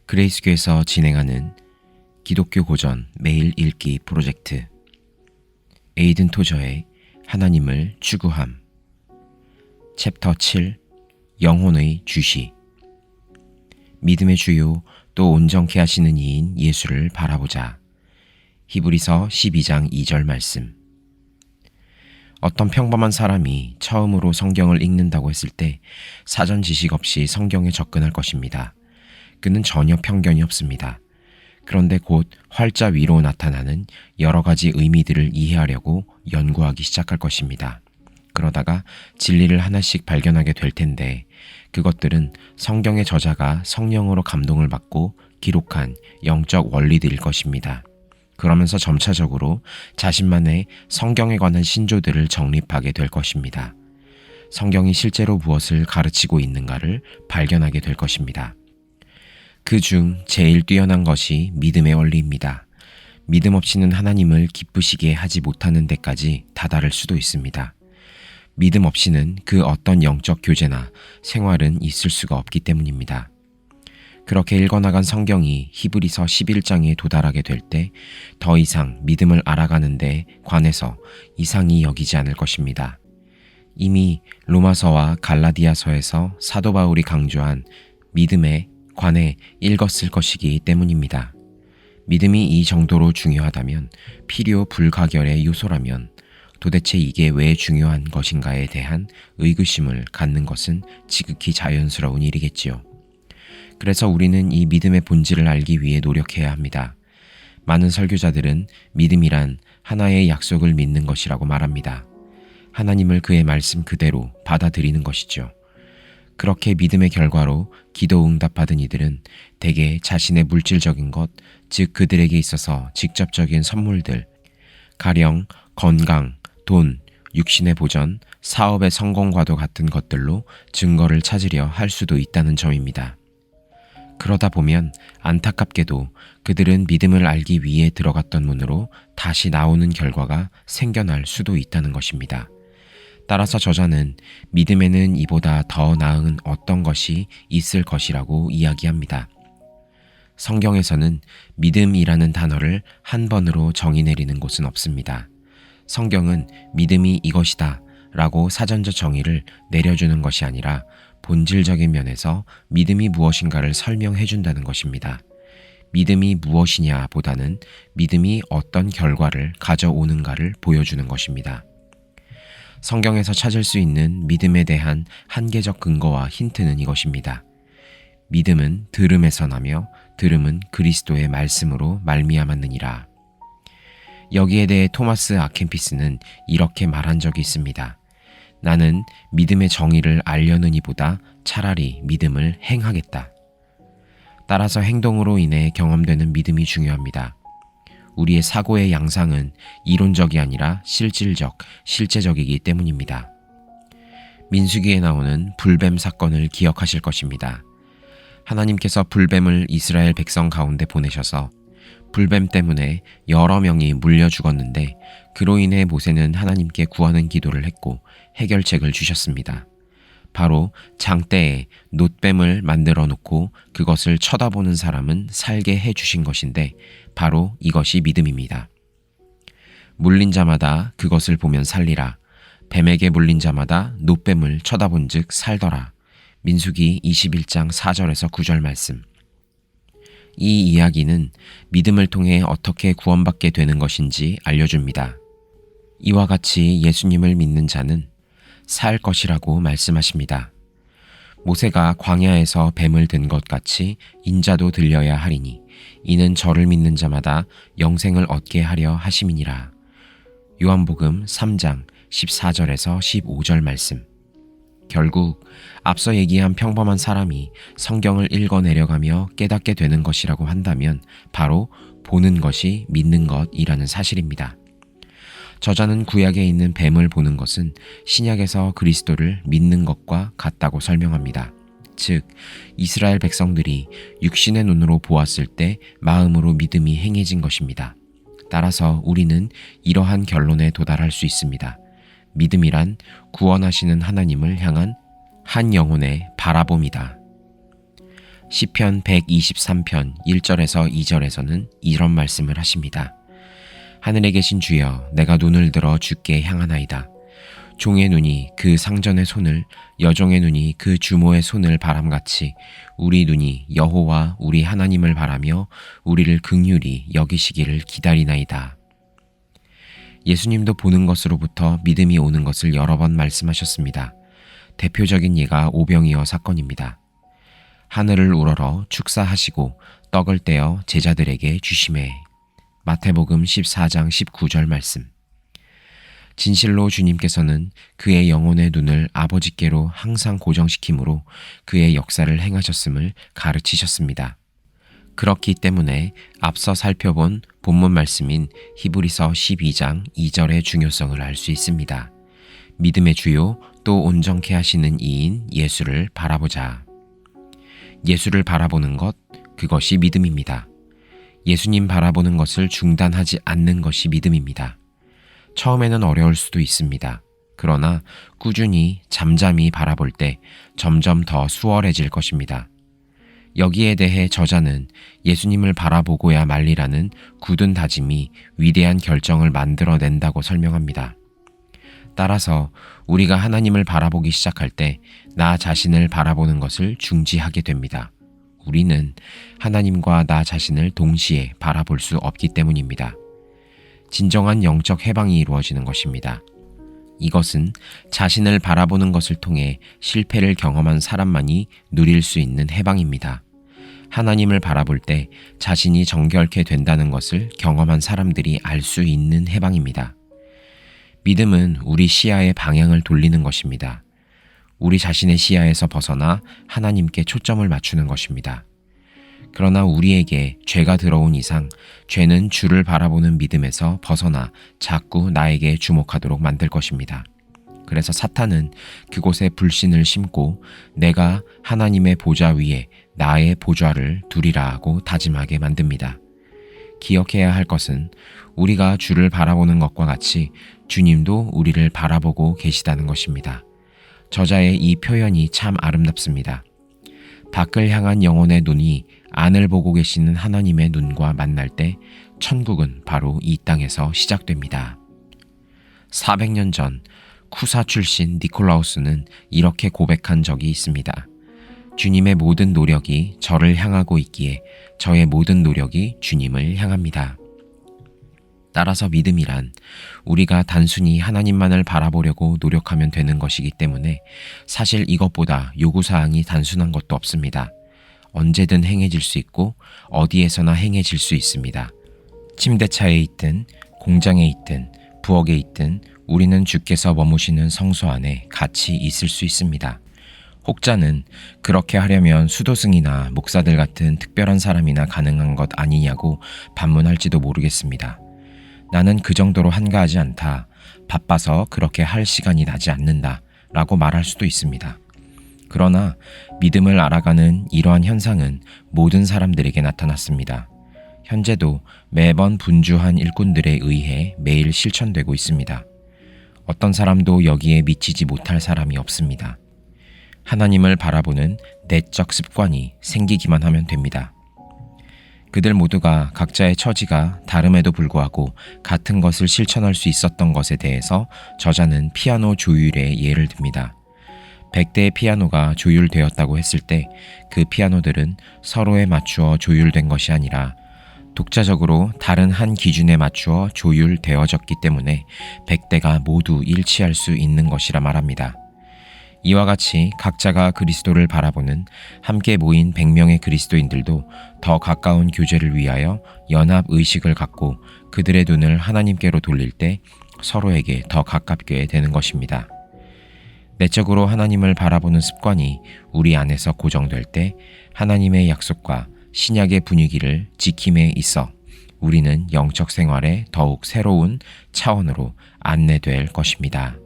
그레이스교에서 진행하는 기독교 고전 매일 읽기 프로젝트 에이든 토저의 하나님을 추구함 챕터 7 영혼의 주시 믿음의 주요 또 온전케 하시는 이인 예수를 바라보자. 히브리서 12장 2절 말씀. 어떤 평범한 사람이 처음으로 성경을 읽는다고 했을 때 사전 지식 없이 성경에 접근할 것입니다. 그는 전혀 편견이 없습니다. 그런데 곧 활자 위로 나타나는 여러 가지 의미들을 이해하려고 연구하기 시작할 것입니다. 그러다가 진리를 하나씩 발견하게 될 텐데 그것들은 성경의 저자가 성령으로 감동을 받고 기록한 영적 원리들일 것입니다. 그러면서 점차적으로 자신만의 성경에 관한 신조들을 정립하게 될 것입니다. 성경이 실제로 무엇을 가르치고 있는가를 발견하게 될 것입니다. 그 중 제일 뛰어난 것이 믿음의 원리입니다. 믿음 없이는 하나님을 기쁘시게 하지 못하는 데까지 다다를 수도 있습니다. 믿음 없이는 그 어떤 영적 교제나 생활은 있을 수가 없기 때문입니다. 그렇게 읽어나간 성경이 히브리서 11장에 도달하게 될 때 더 이상 믿음을 알아가는 데 관해서 이상히 여기지 않을 것입니다. 이미 로마서와 갈라디아서에서 사도 바울이 강조한 믿음에 관해 읽었을 것이기 때문입니다. 믿음이 이 정도로 중요하다면 필요 불가결의 요소라면 도대체 이게 왜 중요한 것인가에 대한 의구심을 갖는 것은 지극히 자연스러운 일이겠지요. 그래서 우리는 이 믿음의 본질을 알기 위해 노력해야 합니다. 많은 설교자들은 믿음이란 하나의 약속을 믿는 것이라고 말합니다. 하나님을 그의 말씀 그대로 받아들이는 것이죠. 그렇게 믿음의 결과로 기도 응답받은 이들은 대개 자신의 물질적인 것, 즉 그들에게 있어서 직접적인 선물들, 가령 건강, 돈, 육신의 보전, 사업의 성공과도 같은 것들로 증거를 찾으려 할 수도 있다는 점입니다. 그러다 보면 안타깝게도 그들은 믿음을 알기 위해 들어갔던 문으로 다시 나오는 결과가 생겨날 수도 있다는 것입니다. 따라서 저자는 믿음에는 이보다 더 나은 어떤 것이 있을 것이라고 이야기합니다. 성경에서는 믿음이라는 단어를 한 번으로 정의 내리는 곳은 없습니다. 성경은 믿음이 이것이다 라고 사전적 정의를 내려주는 것이 아니라 본질적인 면에서 믿음이 무엇인가를 설명해 준다는 것입니다. 믿음이 무엇이냐 보다는 믿음이 어떤 결과를 가져오는가를 보여주는 것입니다. 성경에서 찾을 수 있는 믿음에 대한 한계적 근거와 힌트는 이것입니다. 믿음은 들음에서 나며 들음은 그리스도의 말씀으로 말미암았느니라. 여기에 대해 토마스 아켄피스는 이렇게 말한 적이 있습니다. 나는 믿음의 정의를 알려느니보다 차라리 믿음을 행하겠다. 따라서 행동으로 인해 경험되는 믿음이 중요합니다. 우리의 사고의 양상은 이론적이 아니라 실질적, 실제적이기 때문입니다. 민수기에 나오는 불뱀 사건을 기억하실 것입니다. 하나님께서 불뱀을 이스라엘 백성 가운데 보내셔서 불뱀 때문에 여러 명이 물려 죽었는데 그로 인해 모세는 하나님께 구하는 기도를 했고 해결책을 주셨습니다. 바로 장대에 놋뱀을 만들어 놓고 그것을 쳐다보는 사람은 살게 해주신 것인데 바로 이것이 믿음입니다. 물린 자마다 그것을 보면 살리라. 뱀에게 물린 자마다 놋뱀을 쳐다본 즉 살더라. 민수기 21장 4절에서 9절 말씀. 이 이야기는 믿음을 통해 어떻게 구원받게 되는 것인지 알려줍니다. 이와 같이 예수님을 믿는 자는 살 것이라고 말씀하십니다. 모세가 광야에서 뱀을 든 것 같이 인자도 들려야 하리니 이는 저를 믿는 자마다 영생을 얻게 하려 하심이니라. 요한복음 3장 14절에서 15절 말씀. 결국 앞서 얘기한 평범한 사람이 성경을 읽어내려가며 깨닫게 되는 것이라고 한다면 바로 보는 것이 믿는 것이라는 사실입니다. 저자는 구약에 있는 뱀을 보는 것은 신약에서 그리스도를 믿는 것과 같다고 설명합니다. 즉, 이스라엘 백성들이 육신의 눈으로 보았을 때 마음으로 믿음이 행해진 것입니다. 따라서 우리는 이러한 결론에 도달할 수 있습니다. 믿음이란 구원하시는 하나님을 향한 한 영혼의 바라봄이다. 시편 123편 1절에서 2절에서는 이런 말씀을 하십니다. 하늘에 계신 주여, 내가 눈을 들어 주께 향하나이다. 종의 눈이 그 상전의 손을, 여종의 눈이 그 주모의 손을 바람같이 우리 눈이 여호와 우리 하나님을 바라며 우리를 긍휼히 여기시기를 기다리나이다. 예수님도 보는 것으로부터 믿음이 오는 것을 여러 번 말씀하셨습니다. 대표적인 예가 오병이어 사건입니다. 하늘을 우러러 축사하시고 떡을 떼어 제자들에게 주시매. 마태복음 14장 19절 말씀. 진실로 주님께서는 그의 영혼의 눈을 아버지께로 항상 고정시킴으로 그의 역사를 행하셨음을 가르치셨습니다. 그렇기 때문에 앞서 살펴본 본문 말씀인 히브리서 12장 2절의 중요성을 알 수 있습니다. 믿음의 주요 또 온전케 하시는 이인 예수를 바라보자. 예수를 바라보는 것, 그것이 믿음입니다. 예수님 바라보는 것을 중단하지 않는 것이 믿음입니다. 처음에는 어려울 수도 있습니다. 그러나 꾸준히 잠잠히 바라볼 때 점점 더 수월해질 것입니다. 여기에 대해 저자는 예수님을 바라보고야 말리라는 굳은 다짐이 위대한 결정을 만들어낸다고 설명합니다. 따라서 우리가 하나님을 바라보기 시작할 때 나 자신을 바라보는 것을 중지하게 됩니다. 우리는 하나님과 나 자신을 동시에 바라볼 수 없기 때문입니다. 진정한 영적 해방이 이루어지는 것입니다. 이것은 자신을 바라보는 것을 통해 실패를 경험한 사람만이 누릴 수 있는 해방입니다. 하나님을 바라볼 때 자신이 정결케 된다는 것을 경험한 사람들이 알 수 있는 해방입니다. 믿음은 우리 시야의 방향을 돌리는 것입니다. 우리 자신의 시야에서 벗어나 하나님께 초점을 맞추는 것입니다. 그러나 우리에게 죄가 들어온 이상 죄는 주를 바라보는 믿음에서 벗어나 자꾸 나에게 주목하도록 만들 것입니다. 그래서 사탄은 그곳에 불신을 심고 내가 하나님의 보좌 위에 나의 보좌를 두리라 하고 다짐하게 만듭니다. 기억해야 할 것은 우리가 주를 바라보는 것과 같이 주님도 우리를 바라보고 계시다는 것입니다. 저자의 이 표현이 참 아름답습니다. 밖을 향한 영혼의 눈이 안을 보고 계시는 하나님의 눈과 만날 때 천국은 바로 이 땅에서 시작됩니다. 400년 전 쿠사 출신 니콜라우스는 이렇게 고백한 적이 있습니다. 주님의 모든 노력이 저를 향하고 있기에 저의 모든 노력이 주님을 향합니다. 따라서 믿음이란 우리가 단순히 하나님만을 바라보려고 노력하면 되는 것이기 때문에 사실 이것보다 요구사항이 단순한 것도 없습니다. 언제든 행해질 수 있고 어디에서나 행해질 수 있습니다. 침대차에 있든 공장에 있든 부엌에 있든 우리는 주께서 머무시는 성소 안에 같이 있을 수 있습니다. 혹자는 그렇게 하려면 수도승이나 목사들 같은 특별한 사람이나 가능한 것 아니냐고 반문할지도 모르겠습니다. 나는 그 정도로 한가하지 않다. 바빠서 그렇게 할 시간이 나지 않는다. 라고 말할 수도 있습니다. 그러나 믿음을 알아가는 이러한 현상은 모든 사람들에게 나타났습니다. 현재도 매번 분주한 일꾼들에 의해 매일 실천되고 있습니다. 어떤 사람도 여기에 미치지 못할 사람이 없습니다. 하나님을 바라보는 내적 습관이 생기기만 하면 됩니다. 그들 모두가 각자의 처지가 다름에도 불구하고 같은 것을 실천할 수 있었던 것에 대해서 저자는 피아노 조율의 예를 듭니다. 100대의 피아노가 조율되었다고 했을 때 그 피아노들은 서로에 맞추어 조율된 것이 아니라 독자적으로 다른 한 기준에 맞추어 조율되어졌기 때문에 100대가 모두 일치할 수 있는 것이라 말합니다. 이와 같이 각자가 그리스도를 바라보는 함께 모인 100명의 그리스도인들도 더 가까운 교제를 위하여 연합 의식을 갖고 그들의 눈을 하나님께로 돌릴 때 서로에게 더 가깝게 되는 것입니다. 내적으로 하나님을 바라보는 습관이 우리 안에서 고정될 때 하나님의 약속과 신약의 분위기를 지킴에 있어 우리는 영적 생활에 더욱 새로운 차원으로 안내될 것입니다.